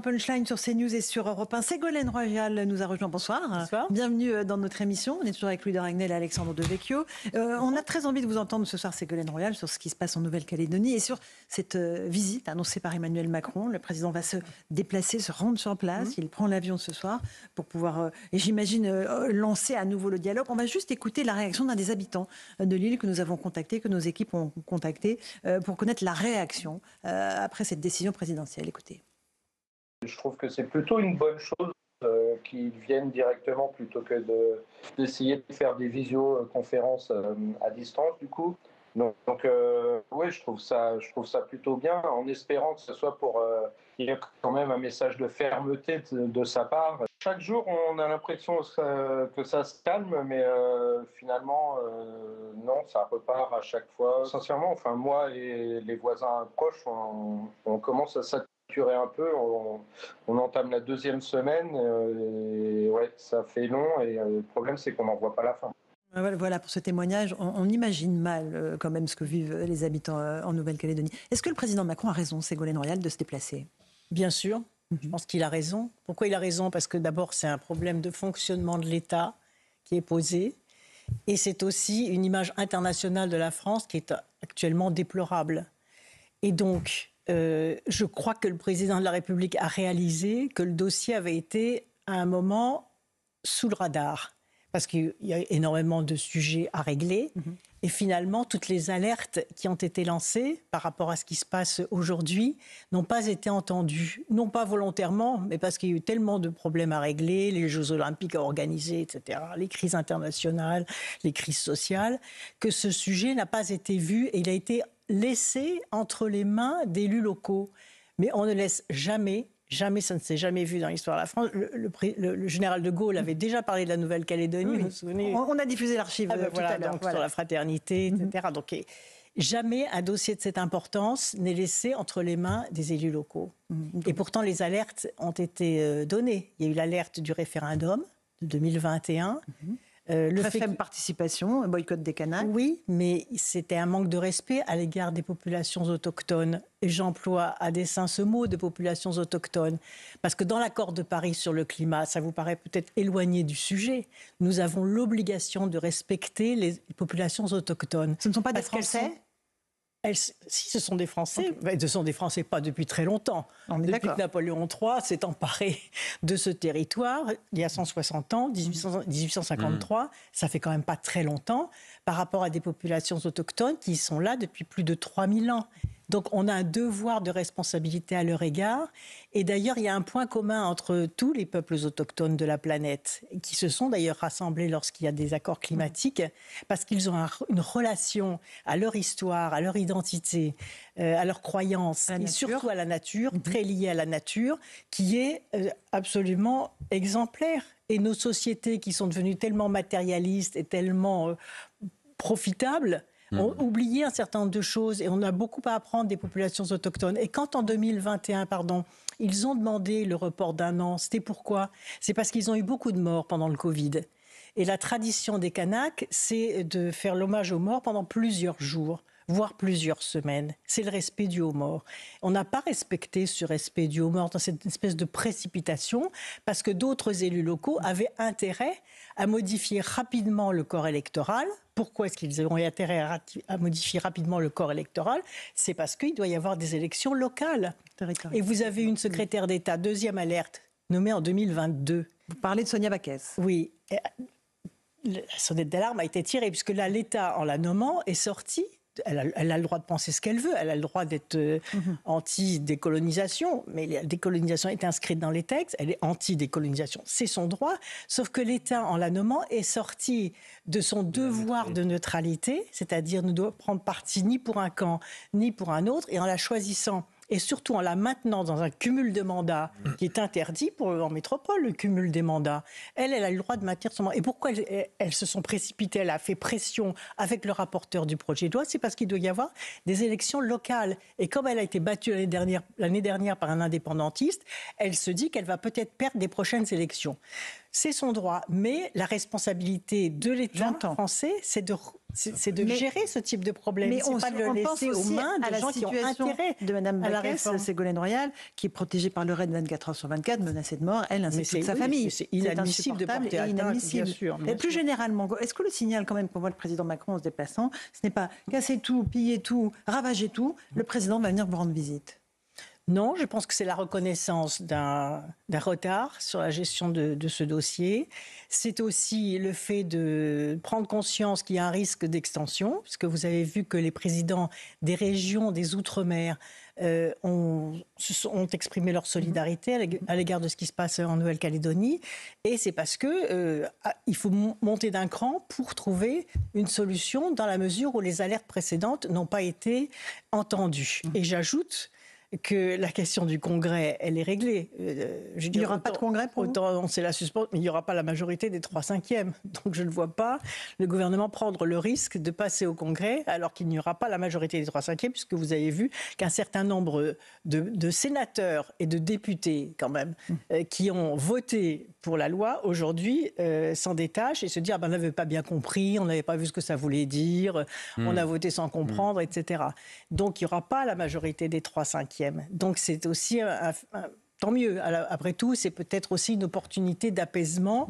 Punchline sur CNews et sur Europe 1. Ségolène Royal nous a rejoint. Bonsoir. Bonsoir. Bienvenue dans notre émission. On est toujours avec Louis de Ragnel et Alexandre Devecchio. On a très envie de vous entendre ce soir, Ségolène Royal, sur ce qui se passe en Nouvelle-Calédonie et sur cette visite annoncée par Emmanuel Macron. Le président va se déplacer, se rendre sur place. Il prend l'avion ce soir pour pouvoir, et j'imagine, lancer à nouveau le dialogue. On va juste écouter la réaction d'un des habitants de l'île que nous avons contacté, que nos équipes ont contacté, pour connaître la réaction après cette décision présidentielle. Écoutez. Je trouve que c'est plutôt une bonne chose qu'ils viennent directement plutôt que d'essayer de faire des visioconférences à distance du coup. Donc oui, je trouve ça plutôt bien, en espérant que ce soit pour qu'il y ait quand même un message de fermeté de sa part. Chaque jour, on a l'impression que ça se calme, mais finalement, non, ça repart à chaque fois. Sincèrement, enfin, moi et les voisins proches, on commence à saturer un peu. On entame la deuxième semaine, et ouais, ça fait long, et le problème, c'est qu'on n'en voit pas la fin. Voilà pour ce témoignage. On imagine mal quand même ce que vivent les habitants en Nouvelle-Calédonie. Est-ce que le président Macron a raison, Ségolène Royal, de se déplacer ? Bien sûr, je pense qu'il a raison. Pourquoi il a raison ? Parce que d'abord, c'est un problème de fonctionnement de l'État qui est posé. Et c'est aussi une image internationale de la France qui est actuellement déplorable. Et donc, je crois que le président de la République a réalisé que le dossier avait été, à un moment, sous le radar. Parce qu'il y a énormément de sujets à régler. Et finalement, toutes les alertes qui ont été lancées par rapport à ce qui se passe aujourd'hui n'ont pas été entendues. Non pas volontairement, mais parce qu'il y a eu tellement de problèmes à régler, les Jeux Olympiques à organiser, etc., les crises internationales, les crises sociales, que ce sujet n'a pas été vu et il a été laissé entre les mains d'élus locaux. Mais on ne laisse jamais, ça ne s'est jamais vu dans l'histoire de la France. Le général de Gaulle avait déjà parlé de la Nouvelle-Calédonie, vous vous souvenez ? On a diffusé l'archive tout à l'heure. Sur la fraternité, etc. Donc, jamais un dossier de cette importance n'est laissé entre les mains des élus locaux. Et pourtant, les alertes ont été données. Il y a eu l'alerte du référendum de 2021. Très faible participation, boycott des Kanaks. Oui, mais c'était un manque de respect à l'égard des populations autochtones. Et j'emploie à dessein ce mot de populations autochtones. Parce que dans l'accord de Paris sur le climat, ça vous paraît peut-être éloigné du sujet, nous avons l'obligation de respecter les populations autochtones. Ce ne sont pas des Français ? Si, ce sont des Français. Okay. Ce sont des Français pas depuis très longtemps. Depuis que Napoléon III s'est emparé de ce territoire, il y a 160 ans, 1853, ça fait quand même pas très longtemps, par rapport à des populations autochtones qui sont là depuis plus de 3000 ans. Donc on a un devoir de responsabilité à leur égard. Et d'ailleurs, il y a un point commun entre tous les peuples autochtones de la planète, qui se sont d'ailleurs rassemblés lorsqu'il y a des accords climatiques, parce qu'ils ont une relation à leur histoire, à leur identité, à leurs croyances, et surtout à la nature, très liée à la nature, qui est absolument exemplaire. Et nos sociétés qui sont devenues tellement matérialistes et tellement profitables, ont oublié un certain nombre de choses et on a beaucoup à apprendre des populations autochtones. Et quand en 2021, ils ont demandé le report d'1 an, c'était pourquoi ? C'est parce qu'ils ont eu beaucoup de morts pendant le Covid. Et la tradition des Kanaks, c'est de faire l'hommage aux morts pendant plusieurs jours, voire plusieurs semaines. C'est le respect dû aux morts. On n'a pas respecté ce respect dû aux morts dans cette espèce de précipitation parce que d'autres élus locaux avaient intérêt à modifier rapidement le corps électoral. Pourquoi est-ce qu'ils ont eu intérêt à modifier rapidement le corps électoral ? C'est parce qu'il doit y avoir des élections locales. Et vous avez une secrétaire d'État, deuxième alerte, nommée en 2022. Vous parlez de Sonia Backès. Oui. La sonnette d'alarme a été tirée, puisque là, l'État, en la nommant, est sorti. Elle a le droit de penser ce qu'elle veut, elle a le droit d'être anti-décolonisation, mais la décolonisation est inscrite dans les textes, elle est anti-décolonisation, c'est son droit, sauf que l'État, en la nommant, est sorti de son devoir de neutralité, c'est-à-dire ne doit prendre parti ni pour un camp, ni pour un autre, et en la choisissant et surtout en la maintenant dans un cumul de mandats qui est interdit en métropole, le cumul des mandats. Elle a le droit de maintenir son mandat. Et pourquoi elles se sont précipitées ? Elle a fait pression avec le rapporteur du projet de loi, c'est parce qu'il doit y avoir des élections locales. Et comme elle a été battue l'année dernière par un indépendantiste, elle se dit qu'elle va peut-être perdre des prochaines élections. C'est son droit. Mais la responsabilité de l'État français, c'est de gérer ce type de problème. Mais c'est pas de le laisser aux mains de gens qui ont intérêt de Mme Backès, Ségolène Royal, qui est protégée par le RAID 24 heures sur 24, menacée de mort, elle ainsi que toute sa famille. C'est inadmissible de porter atteinte, bien sûr. Et plus généralement, est-ce que le signal quand même qu'on voit le président Macron en se déplaçant, ce n'est pas casser tout, piller tout, ravager tout, le président va venir vous rendre visite? Non, je pense que c'est la reconnaissance d'un retard sur la gestion de ce dossier. C'est aussi le fait de prendre conscience qu'il y a un risque d'extension, puisque vous avez vu que les présidents des régions des Outre-mer ont exprimé leur solidarité à l'égard de ce qui se passe en Nouvelle-Calédonie. Et c'est parce que il faut monter d'un cran pour trouver une solution dans la mesure où les alertes précédentes n'ont pas été entendues. Et j'ajoute que la question du Congrès, elle est réglée. Il n'y aura pas de Congrès pour autant, on sait la suspendre, mais il n'y aura pas la majorité des 3/5. Donc je ne vois pas le gouvernement prendre le risque de passer au Congrès alors qu'il n'y aura pas la majorité des 3/5, puisque vous avez vu qu'un certain nombre de sénateurs et de députés, quand même, qui ont voté pour la loi, aujourd'hui s'en détachent et se disent « on n'avait pas bien compris, on n'avait pas vu ce que ça voulait dire, on a voté sans comprendre, etc. » Donc il n'y aura pas la majorité des 3/5. Donc c'est aussi, tant mieux, après tout, c'est peut-être aussi une opportunité d'apaisement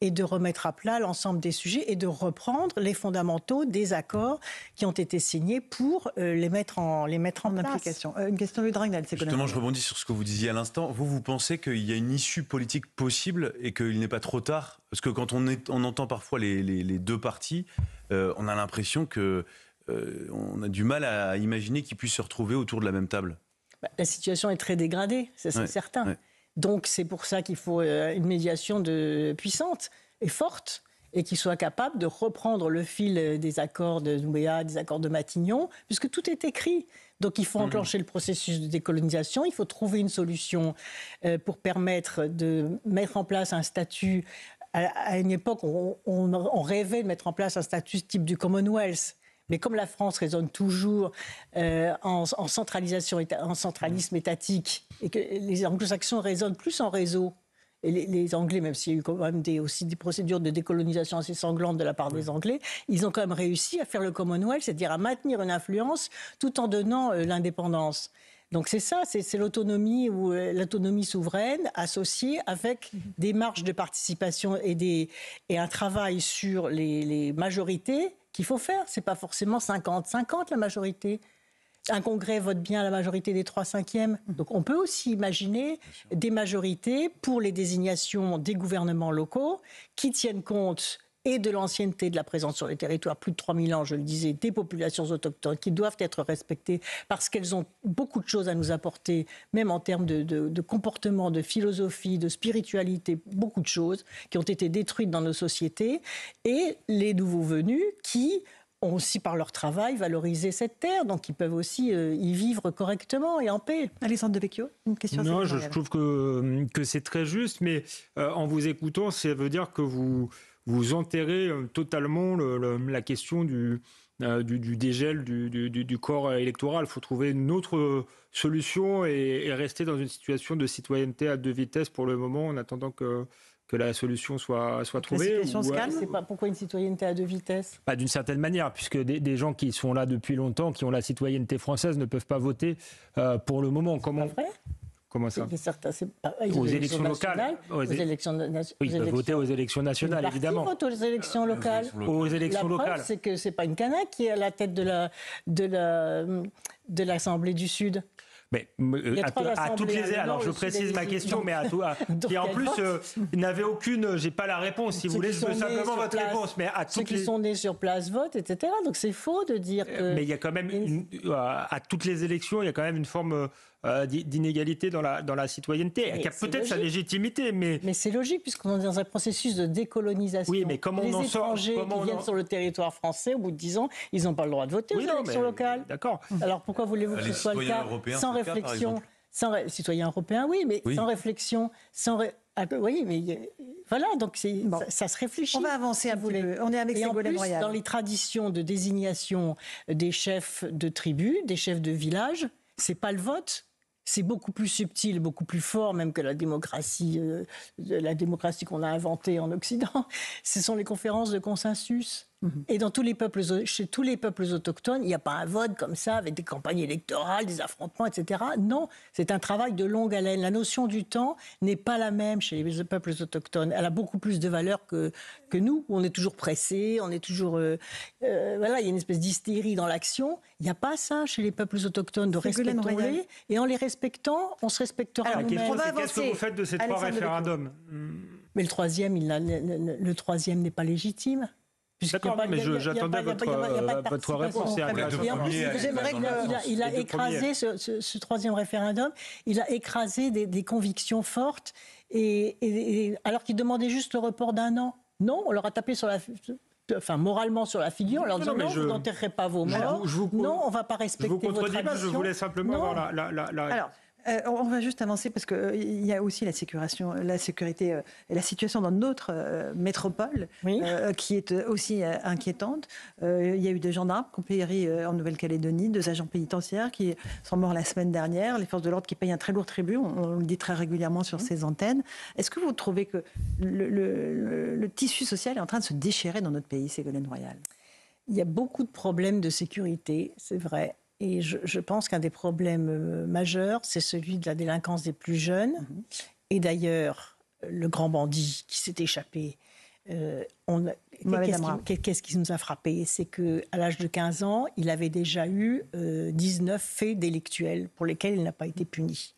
et de remettre à plat l'ensemble des sujets et de reprendre les fondamentaux des accords qui ont été signés pour les mettre en application. Une question de Dragnel. Justement, je rebondis sur ce que vous disiez à l'instant. Vous pensez qu'il y a une issue politique possible et qu'il n'est pas trop tard? Parce que quand on entend parfois les deux partis, on a l'impression qu'on a du mal à imaginer qu'ils puissent se retrouver autour de la même table. La situation est très dégradée, c'est certain. Ouais. Donc c'est pour ça qu'il faut une médiation puissante et forte et qui soit capable de reprendre le fil des accords de Nouméa, des accords de Matignon, puisque tout est écrit. Donc il faut enclencher le processus de décolonisation, il faut trouver une solution pour permettre de mettre en place un statut. À une époque, on rêvait de mettre en place un statut type du Commonwealth. Mais comme la France raisonne toujours en centralisation, en centralisme étatique, et que les anglo-saxons raisonnent plus en réseau, et les Anglais, même s'il y a eu quand même aussi des procédures de décolonisation assez sanglantes de la part des Anglais, ils ont quand même réussi à faire le Commonwealth, c'est-à-dire à maintenir une influence tout en donnant l'indépendance. Donc c'est ça, c'est l'autonomie ou l'autonomie souveraine associée avec des marges de participation et un travail sur les majorités qu'il faut faire. C'est pas forcément 50-50 la majorité. Un congrès vote bien la majorité des 3/5. Donc on peut aussi imaginer des majorités pour les désignations des gouvernements locaux qui tiennent compte et de l'ancienneté de la présence sur les territoires, plus de 3000 ans, je le disais, des populations autochtones qui doivent être respectées parce qu'elles ont beaucoup de choses à nous apporter, même en termes de comportement, de philosophie, de spiritualité, beaucoup de choses qui ont été détruites dans nos sociétés, et les nouveaux venus qui ont aussi, par leur travail, valorisé cette terre, donc ils peuvent aussi y vivre correctement et en paix. Alessandro De Vecchio, une question? Non, je trouve que c'est très juste, mais en vous écoutant, ça veut dire que vous enterrez totalement la question du dégel du corps électoral. Il faut trouver une autre solution et rester dans une situation de citoyenneté à deux vitesses pour le moment, en attendant que la solution soit trouvée. La situation se calme. C'est pas pourquoi une citoyenneté à deux vitesses? D'une certaine manière, puisque des gens qui sont là depuis longtemps, qui ont la citoyenneté française, ne peuvent pas voter pour le moment. Comment ça? Aux élections locales. Oui, ils peuvent voter aux élections nationales, évidemment. Vote aux élections locales. Aux élections locales. La preuve, c'est que c'est pas une Canaque qui est à la tête de l'Assemblée du Sud. Mais à toutes les alors je précise ma question, mais et en plus il n'avait aucune, j'ai pas la réponse. Si vous voulez, je veux simplement votre réponse. Mais à ceux qui sont nés sur place votent, etc. Donc c'est faux de dire que. Mais il y a quand même à toutes les élections, il y a quand même une forme d'inégalité dans la citoyenneté, qui a peut-être sa légitimité, mais c'est logique puisqu'on est dans un processus de décolonisation. Oui, mais comment on en sort? Les étrangers qui viennent sur le territoire français, au bout de 10 ans, ils n'ont pas le droit de voter aux élections locales. D'accord. Alors pourquoi voulez-vous que ce soit le cas sans réflexion? Citoyens européens, oui, mais sans réflexion, oui, mais voilà, donc ça se réfléchit. On va avancer un peu. On est avec Ségolène Royal. Dans les traditions de désignation des chefs de tribus, des chefs de village, c'est pas le vote, c'est beaucoup plus subtil, beaucoup plus fort même que la démocratie qu'on a inventée en Occident. Ce sont les conférences de consensus. Et dans chez tous les peuples autochtones, il n'y a pas un vote comme ça, avec des campagnes électorales, des affrontements, etc. Non, c'est un travail de longue haleine. La notion du temps n'est pas la même chez les peuples autochtones. Elle a beaucoup plus de valeur que nous, où on est toujours pressé, on est toujours... voilà, il y a une espèce d'hystérie dans l'action. Il n'y a pas ça chez les peuples autochtones, de respectons-les. Et en les respectant, on se respectera nous-mêmes. Qu'est-ce que vous faites de ces 3 référendums? Mais le troisième n'est pas légitime. D'accord, mais j'attendais votre réponse. Il a écrasé ce troisième référendum, il a écrasé des convictions fortes, et alors qu'il demandait juste le report d'1 an. Non, on leur a tapé moralement sur la figure, en leur disant non, vous n'enterrerez pas vos morts. Non, on ne va pas respecter votre tradition. Je vous contredis pas, je voulais simplement avoir Alors, on va juste avancer parce qu'il y a aussi la sécurité et la situation dans notre métropole qui est aussi inquiétante. Il y a eu des gendarmes qui ont péri en Nouvelle-Calédonie, 2 agents pénitentiaires qui sont morts la semaine dernière, les forces de l'ordre qui payent un très lourd tribut, on le dit très régulièrement sur ces antennes. Est-ce que vous trouvez que le tissu social est en train de se déchirer dans notre pays, Ségolène Royal? Il y a beaucoup de problèmes de sécurité, c'est vrai. Et je pense qu'un des problèmes majeurs, c'est celui de la délinquance des plus jeunes. Et d'ailleurs, le grand bandit qui s'est échappé, qu'est-ce qui nous a frappé? C'est qu'à l'âge de 15 ans, il avait déjà eu 19 faits délictuels pour lesquels il n'a pas été puni.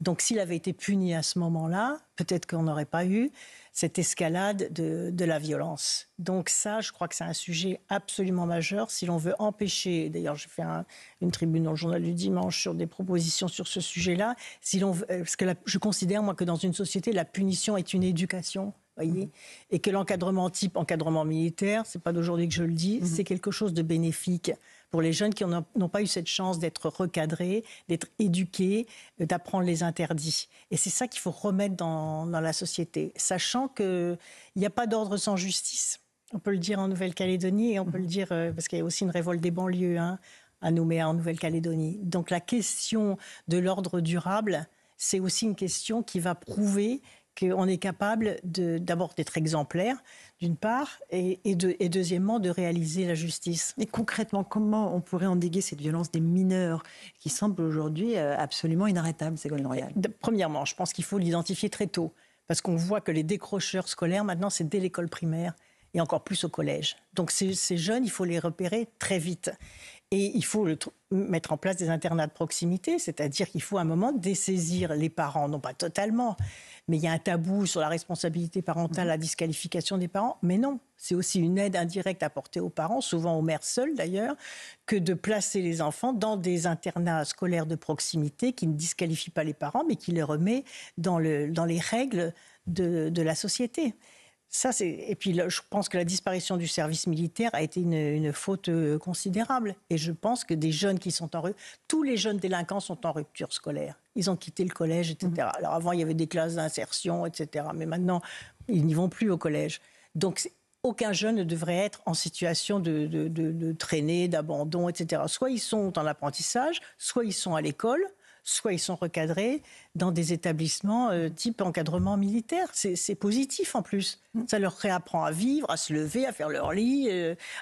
Donc s'il avait été puni à ce moment-là, peut-être qu'on n'aurait pas eu cette escalade de la violence. Donc ça, je crois que c'est un sujet absolument majeur. Si l'on veut empêcher, d'ailleurs j'ai fait une tribune dans le journal du dimanche sur des propositions sur ce sujet-là, parce que je considère moi que dans une société, la punition est une éducation. Voyez, et que l'encadrement type encadrement militaire, c'est pas d'aujourd'hui que je le dis, c'est quelque chose de bénéfique pour les jeunes qui n'ont pas eu cette chance d'être recadrés, d'être éduqués, d'apprendre les interdits. Et c'est ça qu'il faut remettre dans la société, sachant qu'il n'y a pas d'ordre sans justice. On peut le dire en Nouvelle-Calédonie, et on peut le dire parce qu'il y a aussi une révolte des banlieues à Nouméa, en Nouvelle-Calédonie. Donc la question de l'ordre durable, c'est aussi une question qui va prouver qu'on est capable d'abord d'être exemplaire, d'une part, et deuxièmement, de réaliser la justice. Et concrètement, comment on pourrait endiguer cette violence des mineurs qui semble aujourd'hui absolument inarrêtable, Ségolène Royal? Premièrement, je pense qu'il faut l'identifier très tôt, parce qu'on voit que les décrocheurs scolaires, maintenant, c'est dès l'école primaire, et encore plus au collège. Donc ces jeunes, il faut les repérer très vite. Et il faut mettre en place des internats de proximité, c'est-à-dire qu'il faut à un moment dessaisir les parents, non pas totalement, mais il y a un tabou sur la responsabilité parentale, la disqualification des parents. Mais non, c'est aussi une aide indirecte apportée aux parents, souvent aux mères seules d'ailleurs, que de placer les enfants dans des internats scolaires de proximité qui ne disqualifient pas les parents, mais qui les remet dans les règles de la société. Et puis là, je pense que la disparition du service militaire a été une faute considérable. Et je pense que des jeunes qui sont tous les jeunes délinquants sont en rupture scolaire. Ils ont quitté le collège, etc. Alors avant, il y avait des classes d'insertion, etc. Mais maintenant, ils n'y vont plus au collège. Donc aucun jeune ne devrait être en situation de traîner, d'abandon, etc. Soit ils sont en apprentissage, soit ils sont à l'école, soit ils sont recadrés dans des établissements type encadrement militaire. C'est positif en plus. Ça leur réapprend à vivre, à se lever, à faire leur lit,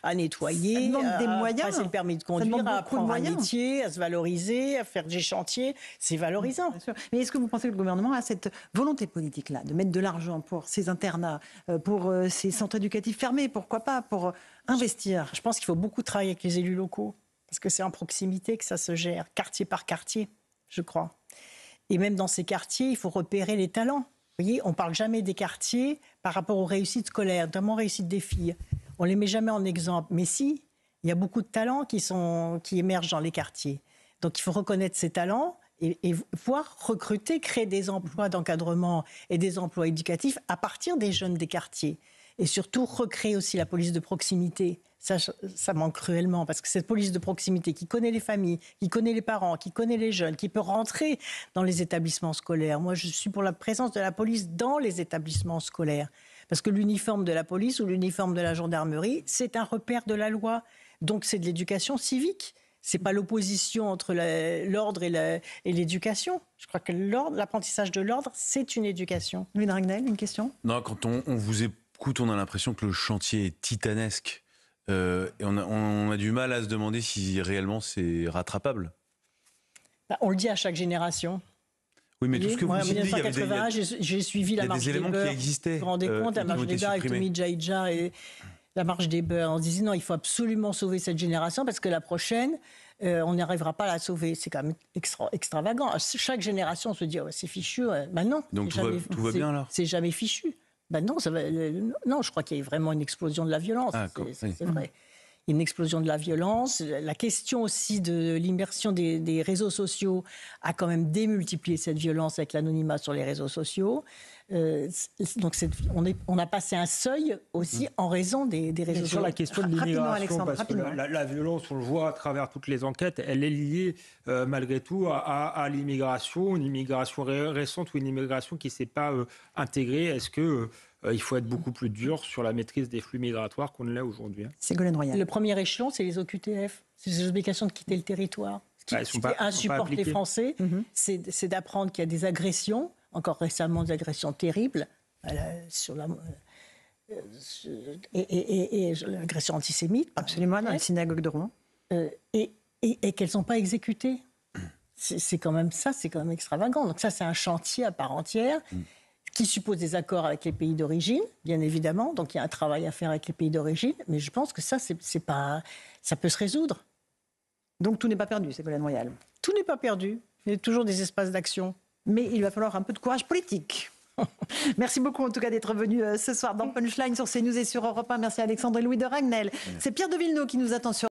à nettoyer, à passer le permis de conduire, à apprendre un métier, à se valoriser, à faire des chantiers. C'est valorisant. Bien sûr. Mais est-ce que vous pensez que le gouvernement a cette volonté politique-là, de mettre de l'argent pour ces internats, pour ces centres éducatifs fermés, pourquoi pas, pour investir? Je pense qu'il faut beaucoup travailler avec les élus locaux, parce que c'est en proximité que ça se gère, quartier par quartier, je crois. Et même dans ces quartiers, il faut repérer les talents. Vous voyez, on ne parle jamais des quartiers par rapport aux réussites scolaires, notamment aux réussites des filles. On ne les met jamais en exemple. Mais si, il y a beaucoup de talents qui émergent dans les quartiers. Donc il faut reconnaître ces talents et voir recruter, créer des emplois d'encadrement et des emplois éducatifs à partir des jeunes des quartiers. Et surtout, recréer aussi la police de proximité. Ça manque cruellement, parce que cette police de proximité qui connaît les familles, qui connaît les parents, qui connaît les jeunes, qui peut rentrer dans les établissements scolaires. Moi, je suis pour la présence de la police dans les établissements scolaires. Parce que l'uniforme de la police ou l'uniforme de la gendarmerie, c'est un repère de la loi. Donc, c'est de l'éducation civique. C'est pas l'opposition entre l'ordre et l'éducation. Je crois que l'apprentissage de l'ordre, c'est une éducation. Louis de Ragnel, une question ? Non, quand on vous écoute, on a l'impression que le chantier est titanesque. Et on a du mal à se demander si réellement c'est rattrapable. On le dit à chaque génération. Oui, mais tout ce que vous en dites, 1981, j'ai suivi la marche des beurs. Vous vous rendez compte, la marche des beurs avec Tommy Djaïdja et la marche des beurs. On se disait non, il faut absolument sauver cette génération parce que la prochaine, on n'arrivera pas à la sauver. C'est quand même extravagant. Chaque génération se dit c'est fichu. Ben non. Donc tout va bien alors ? C'est jamais fichu. Ben non, non, je crois qu'il y a vraiment une explosion de la violence. C'est vrai. Une explosion de la violence. La question aussi de l'immersion des réseaux sociaux a quand même démultiplié cette violence avec l'anonymat sur les réseaux sociaux. Donc on a passé un seuil aussi en raison des réseaux sociaux. Sur la question de l'immigration, parce que la violence, on le voit à travers toutes les enquêtes, elle est liée malgré tout à l'immigration, une immigration récente ou une immigration qui ne s'est pas intégrée. Est-ce que il faut être beaucoup plus dur sur la maîtrise des flux migratoires qu'on ne l'est aujourd'hui. Ségolène Royal. Le premier échelon, c'est les OQTF. C'est les obligations de quitter le territoire. Ce qui insupporte les Français, c'est d'apprendre qu'il y a des agressions, encore récemment des agressions terribles, et l'agression antisémite. Absolument, dans la synagogue de Rouen. Et qu'elles ne sont pas exécutées. C'est quand même ça, c'est quand même extravagant. Donc ça, c'est un chantier à part entière. Qui suppose des accords avec les pays d'origine, bien évidemment. Donc il y a un travail à faire avec les pays d'origine, mais je pense que ça peut se résoudre. Donc tout n'est pas perdu, Ségolène Royal. Tout n'est pas perdu. Il y a toujours des espaces d'action. Mais il va falloir un peu de courage politique. Merci beaucoup en tout cas d'être venu ce soir dans Punchline sur CNews et sur Europe 1. Merci à Alexandre et Louis de Ragnel. C'est Pierre de Villeneuve qui nous attend sur